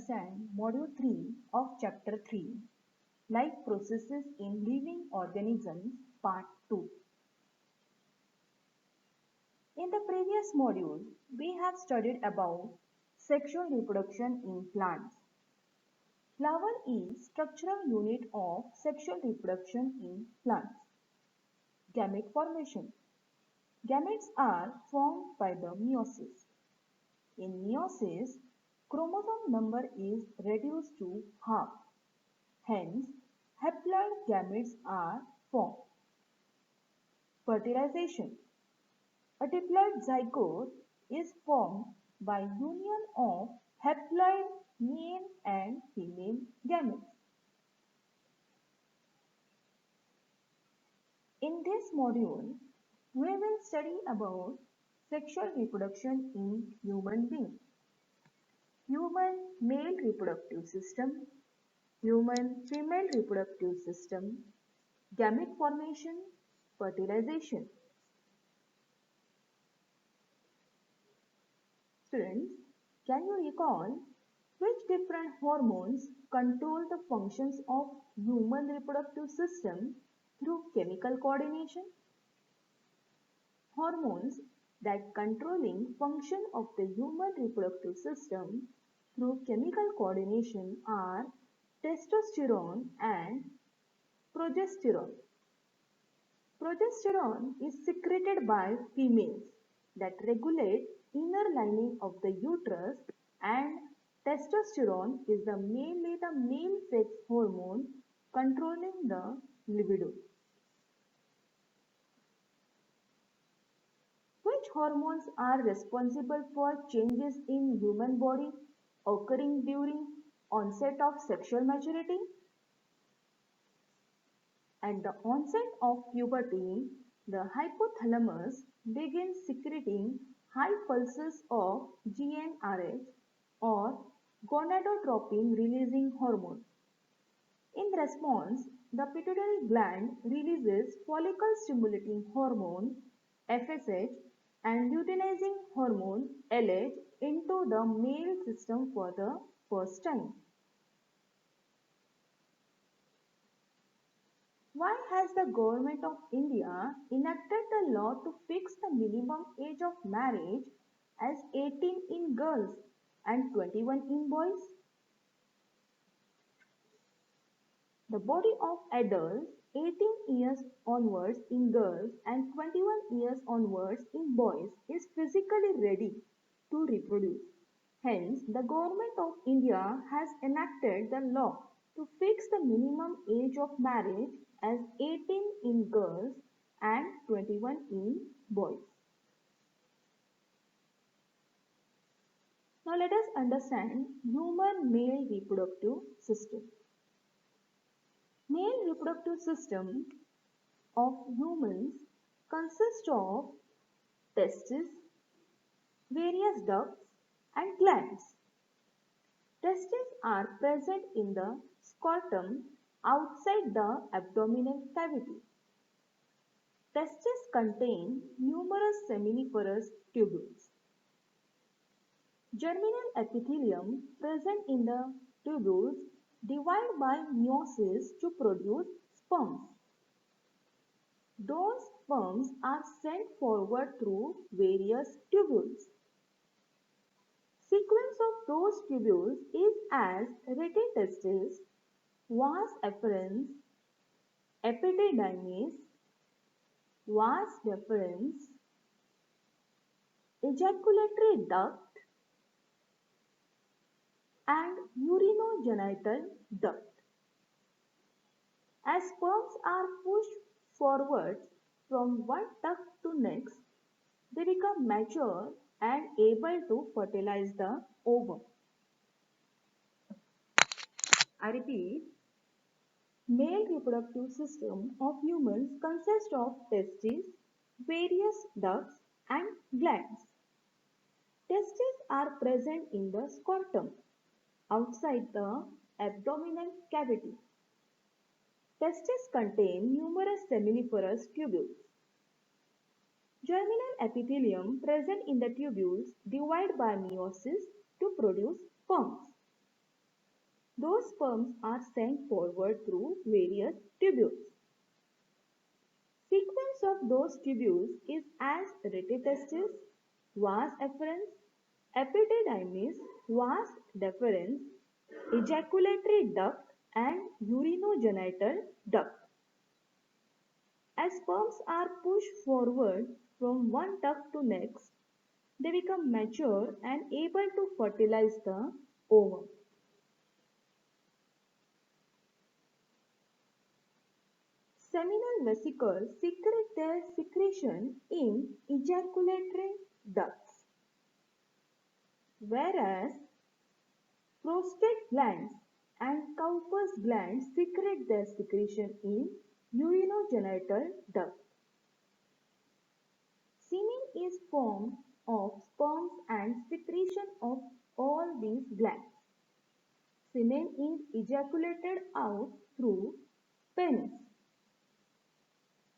understand Module 3 of Chapter 3, Life Processes in Living Organisms, Part 2. In the previous module, we have studied about sexual reproduction in plants. Flower is structural unit of sexual reproduction in plants. Gamete formation. Gametes are formed by the meiosis. In meiosis, chromosome number is reduced to half. Hence, haploid gametes are formed. Fertilization. A diploid zygote is formed by union of haploid male and female gametes. In this module, we will study about sexual reproduction in human beings, human male reproductive system, human female reproductive system, gamete formation, fertilization. Students, can you recall which different hormones control the functions of human reproductive system through chemical coordination? Hormones that controlling function of the human reproductive system through chemical coordination are testosterone and progesterone. Progesterone is secreted by females that regulate inner lining of the uterus, and testosterone is mainly the male sex hormone controlling the libido. Which hormones are responsible for changes in human body occurring during onset of sexual maturity? At the onset of puberty, the hypothalamus begins secreting high pulses of GnRH or gonadotropin releasing hormone. In response, the pituitary gland releases follicle stimulating hormone FSH and luteinizing hormone LH into the male system for the first time. Why has the Government of India enacted the law to fix the minimum age of marriage as 18 in girls and 21 in boys? The body of adults 18 years onwards in girls and 21 years onwards in boys is physically ready to reproduce. Hence, the Government of India has enacted the law to fix the minimum age of marriage as 18 in girls and 21 in boys. Now let us understand human male reproductive system. Male reproductive system of humans consists of testes, various ducts and glands. Testes are present in the scrotum outside the abdominal cavity. Testes contain numerous seminiferous tubules. Germinal epithelium present in the tubules divide by meiosis to produce sperms. Those sperms are sent forward through various tubules. Sequence of those tubules is as retitestis, vas efferens, epididymis, vas deferens, ejaculatory duct, and urinogenital duct. As sperms are pushed forward from one duct to next, they become mature and able to fertilize the ovum. I repeat, male reproductive system of humans consists of testes, various ducts and glands. Testes are present in the scrotum outside the abdominal cavity. Testes contain numerous seminiferous tubules. Germinal epithelium present in the tubules divide by meiosis to produce sperms. Those sperms are sent forward through various tubules. Sequence of those tubules is as retitestis, vas efferens, epididymis, vas deferens, ejaculatory duct and urinogenital duct. As sperms are pushed forward from one duct to next, they become mature and able to fertilize the ovum. Seminal vesicles secrete their secretion in ejaculatory ducts, whereas prostate glands and Cowper's glands secrete their secretion in urinogenital duct. Semen is formed of sperms and secretion of all these glands. Semen is ejaculated out through penis.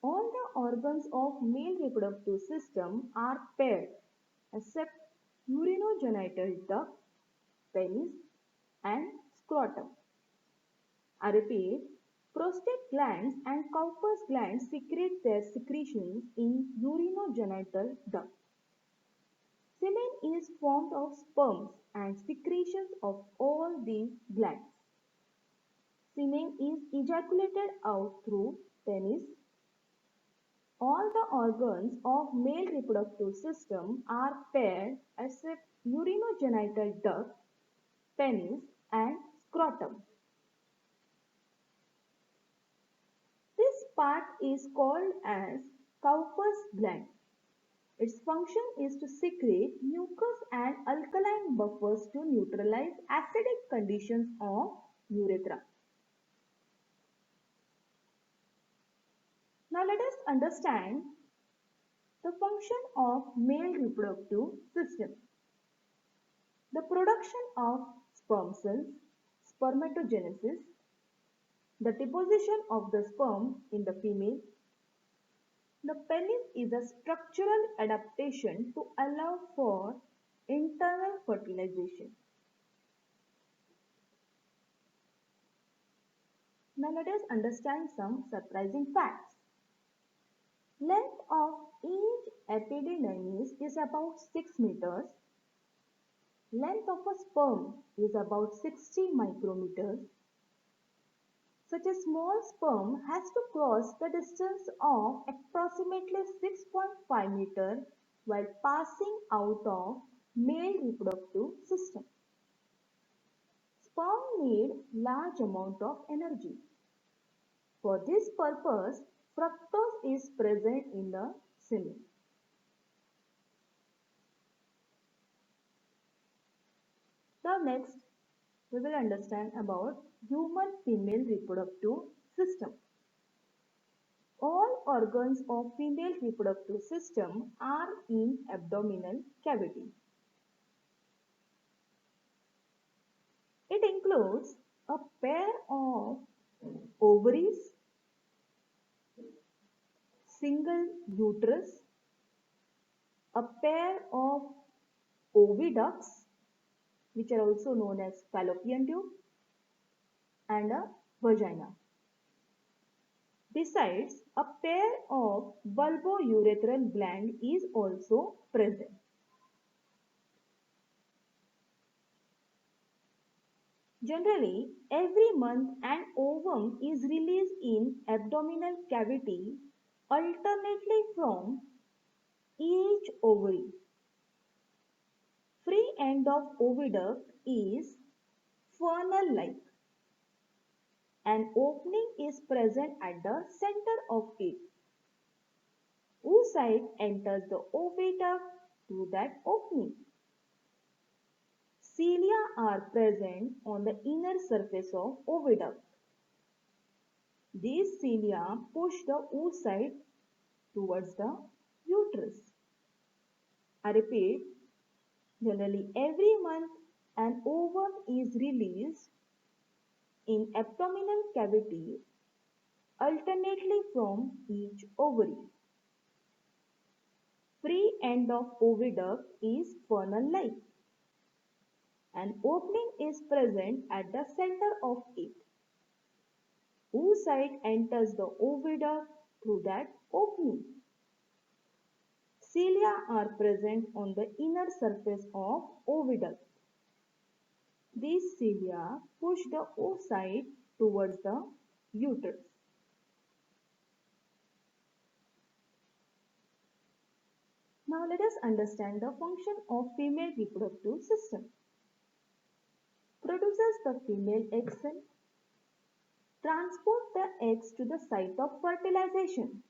All the organs of male reproductive system are paired except urinogenital duct, penis and scrotum. I repeat, prostate glands and Cowper's glands secrete their secretions in urinogenital duct. Semen is formed of sperms and secretions of all these glands. Semen is ejaculated out through penis. All the organs of male reproductive system are paired except urinogenital duct, penis and scrotum. This part is called as Cowper's gland. Its function is to secrete mucus and alkaline buffers to neutralize acidic conditions of urethra. Now let us understand the function of male reproductive system. The production of sperm cells, spermatogenesis, the deposition of the sperm in the female. The penis is a structural adaptation to allow for internal fertilization. Now let us understand some surprising facts. Length of each epididymis is about 6 meters. Length of a sperm is about 60 micrometers. Such a small sperm has to cross the distance of approximately 6.5 meters while passing out of male reproductive system. Sperm need large amount of energy. For this purpose, fructose is present in the semen. Now next, we will understand about human female reproductive system. All organs of female reproductive system are in abdominal cavity. It includes a pair of ovaries, single uterus, a pair of oviducts, which are also known as fallopian tube, and a vagina. Besides, a pair of bulbourethral gland is also present. Generally, every month an ovum is released in abdominal cavity alternately from each ovary. Free end of oviduct is funnel-like. An opening is present at the center of it. Oocyte enters the oviduct through that opening. Cilia are present on the inner surface of oviduct. These cilia push the oocyte towards the uterus. I repeat, generally every month an ovum is released in abdominal cavity alternately from each ovary. Free end of oviduct is funnel-like. An opening is present at the center of it. Oocyte enters the oviduct through that opening. Cilia are present on the inner surface of oviduct. These cilia push the oocyte towards the uterus. Now let us understand the function of female reproductive system. Produces the female egg cell. Transport the eggs to the site of fertilization.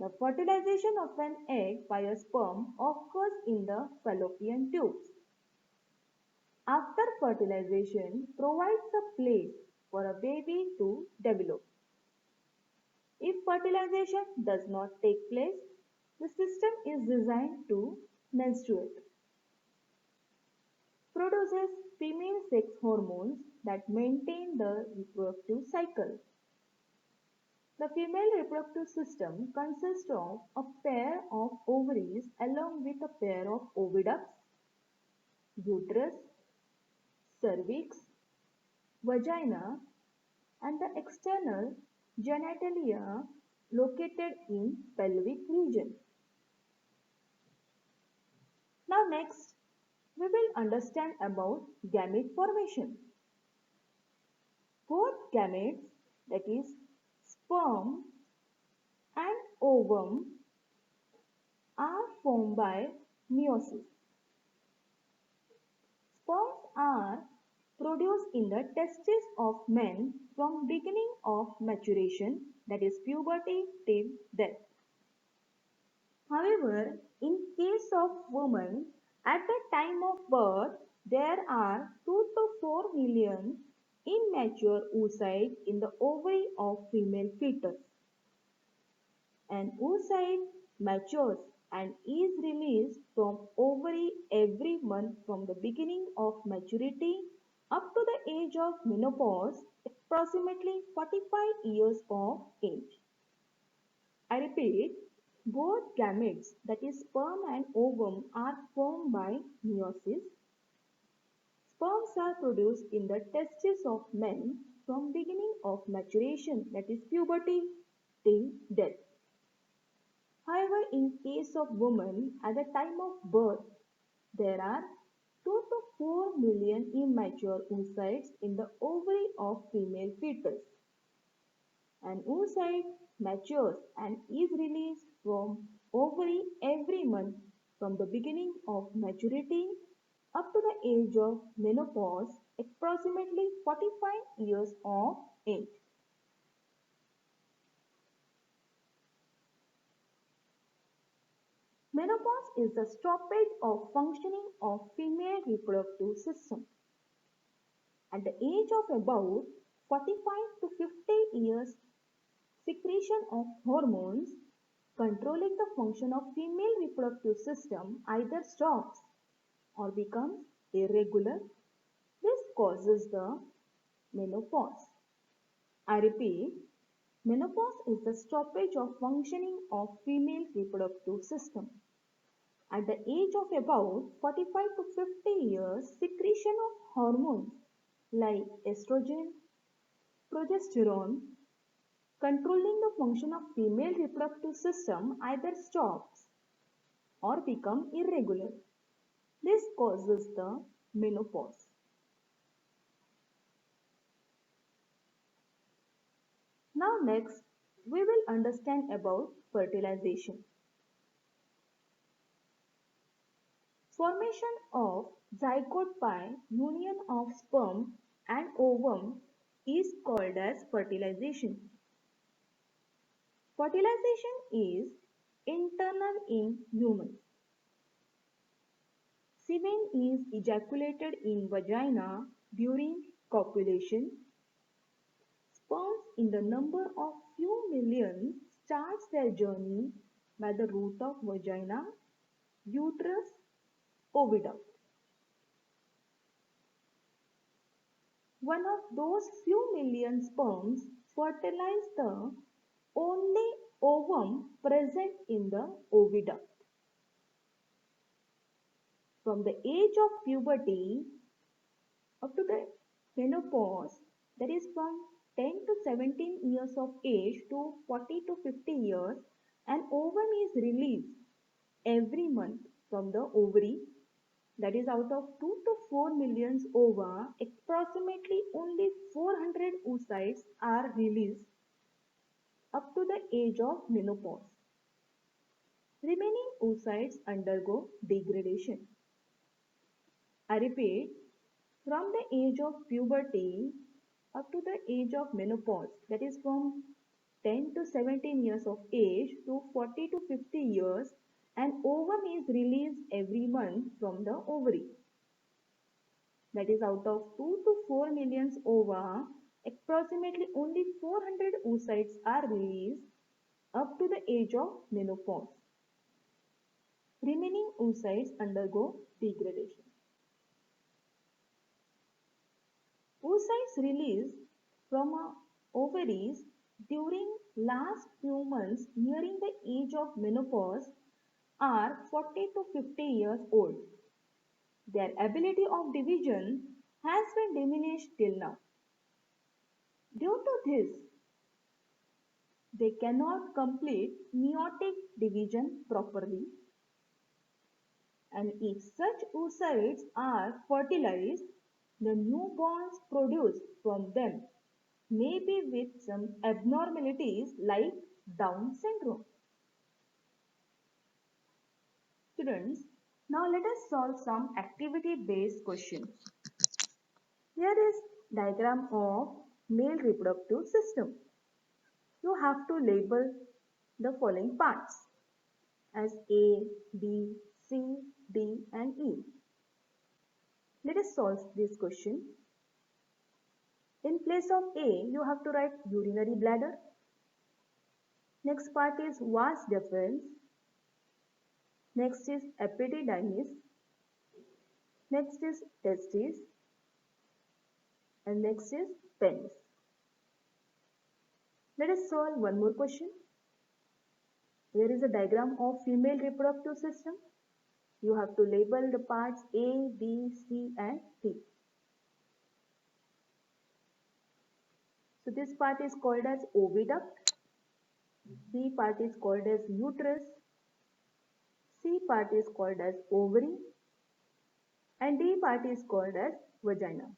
The fertilization of an egg by a sperm occurs in the fallopian tubes. After fertilization provides a place for a baby to develop. If fertilization does not take place, the system is designed to menstruate. Produces female sex hormones that maintain the reproductive cycle. The female reproductive system consists of a pair of ovaries along with a pair of oviducts, uterus, cervix, vagina, and the external genitalia located in pelvic region. Now next, we will understand about gamete formation. Both gametes, that is sperm and ovum, are formed by meiosis. Sperms are produced in the testes of men from beginning of maturation, that is puberty, till death. However, in case of women, at the time of birth, there are 2 to 4 million immature oocytes in the ovary of female fetus. An oocyte matures and is released from ovary every month from the beginning of maturity up to the age of menopause, approximately 45 years of age. I repeat, both gametes, that is sperm and ovum, are formed by meiosis. Sperms are produced in the testes of men from beginning of maturation, that is puberty, till death. However, in case of women, at the time of birth, there are 2 to 4 million immature oocytes in the ovary of female fetus. An oocyte matures and is released from ovary every month from the beginning of maturity up to the age of menopause, approximately 45 years of age. Menopause is the stoppage of functioning of female reproductive system. At the age of about 45 to 50 years, secretion of hormones controlling the function of female reproductive system either stops or becomes irregular. This causes the menopause. I repeat, menopause is the stoppage of functioning of female reproductive system. At the age of about 45 to 50 years, secretion of hormones like estrogen, progesterone, controlling the function of female reproductive system either stops or become irregular. This causes the menopause. Now next, we will understand about fertilization. Formation of zygote by union of sperm and ovum is called as fertilization. Fertilization is internal in humans. Semen is ejaculated in vagina during copulation. Sperms in the number of few millions starts their journey by the route of vagina, uterus, oviduct. One of those few million sperms fertilize the only ovum present in the oviduct. from the age of puberty up to the menopause, that is from 10 to 17 years of age to 40 to 50 years, an ovum is released every month from the ovary. That is, out of 2 to 4 million ova, approximately only 400 oocytes are released up to the age of menopause. Remaining oocytes undergo degradation. I repeat, from the age of puberty up to the age of menopause, that is from 10 to 17 years of age to 40 to 50 years, an ovum is released every month from the ovary. That is, out of 2 to 4 million ova, approximately only 400 oocytes are released up to the age of menopause. Remaining oocytes undergo degradation. Oocytes released from ovaries during last few months nearing the age of menopause are 40 to 50 years old. Their ability of division has been diminished till now. Due to this, they cannot complete meiotic division properly, and if such oocytes are fertilized, the newborns produced from them may be with some abnormalities like Down syndrome. Students, now let us solve some activity-based questions. Here is diagram of male reproductive system. You have to label the following parts as A, B, C, D and E. Let us solve this question. In place of A, you have to write urinary bladder. Next part is vas deferens. Next is epididymis. Next is testes. And next is penis. Let us solve one more question. Here is a diagram of female reproductive system. You have to label the parts A, B, C and D. So this part is called as oviduct. B part is called as uterus. C part is called as ovary. And D part is called as vagina.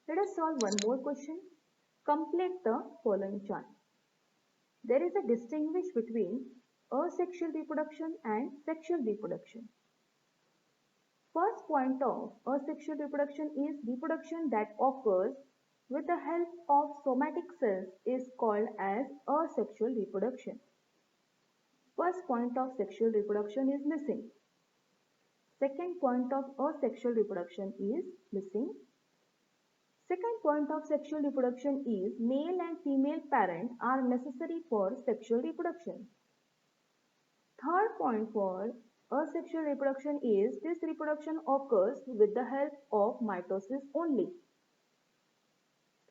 Let us solve one more question. Complete the following chart. There is a distinguish between asexual reproduction and sexual reproduction. First point of asexual reproduction is reproduction that occurs with the help of somatic cells is called as asexual reproduction. First point of sexual reproduction is missing. Second point of asexual reproduction is missing. Second point of sexual reproduction is male and female parent are necessary for sexual reproduction. Third point for asexual reproduction is this reproduction occurs with the help of mitosis only.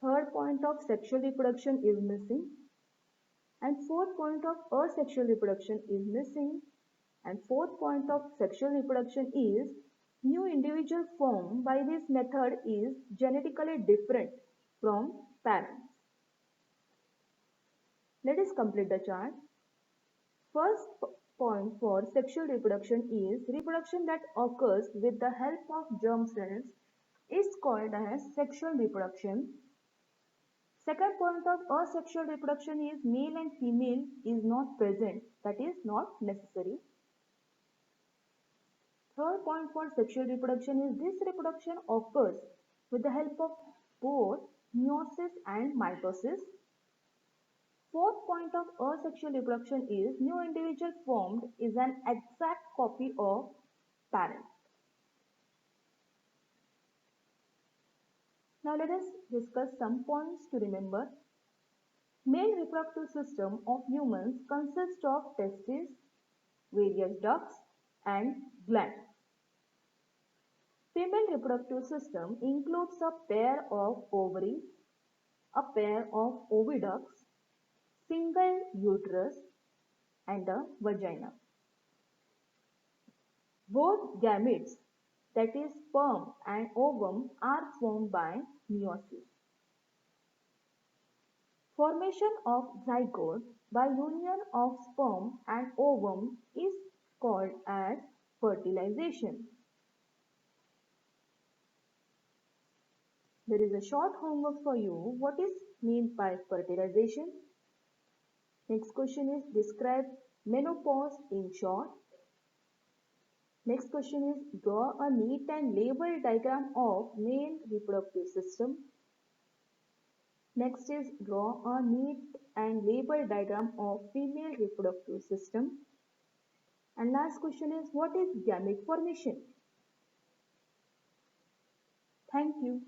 Third point of sexual reproduction is missing. And fourth point of asexual reproduction is missing. And fourth point of sexual reproduction is new individual formed by this method is genetically different from parents. Let us complete the chart. First point for sexual reproduction is reproduction that occurs with the help of germ cells is called as sexual reproduction. Second point of asexual reproduction is male and female is not present, that is not necessary. Third point for sexual reproduction is this reproduction occurs with the help of both meiosis and mitosis. Fourth point of asexual reproduction is new individual formed is an exact copy of parent. Now let us discuss some points to remember. Male reproductive system of humans consists of testes, various ducts and glands. Female reproductive system includes a pair of ovaries, a pair of oviducts, single uterus and a vagina. Both gametes, that is sperm and ovum, are formed by meiosis. Formation of zygote by union of sperm and ovum is called as fertilization. There is a short homework for you. What is meant by fertilization? Next question is describe menopause in short. Next question is draw a neat and labeled diagram of male reproductive system. Next is draw a neat and labeled diagram of female reproductive system. And last question is what is gamete formation? Thank you.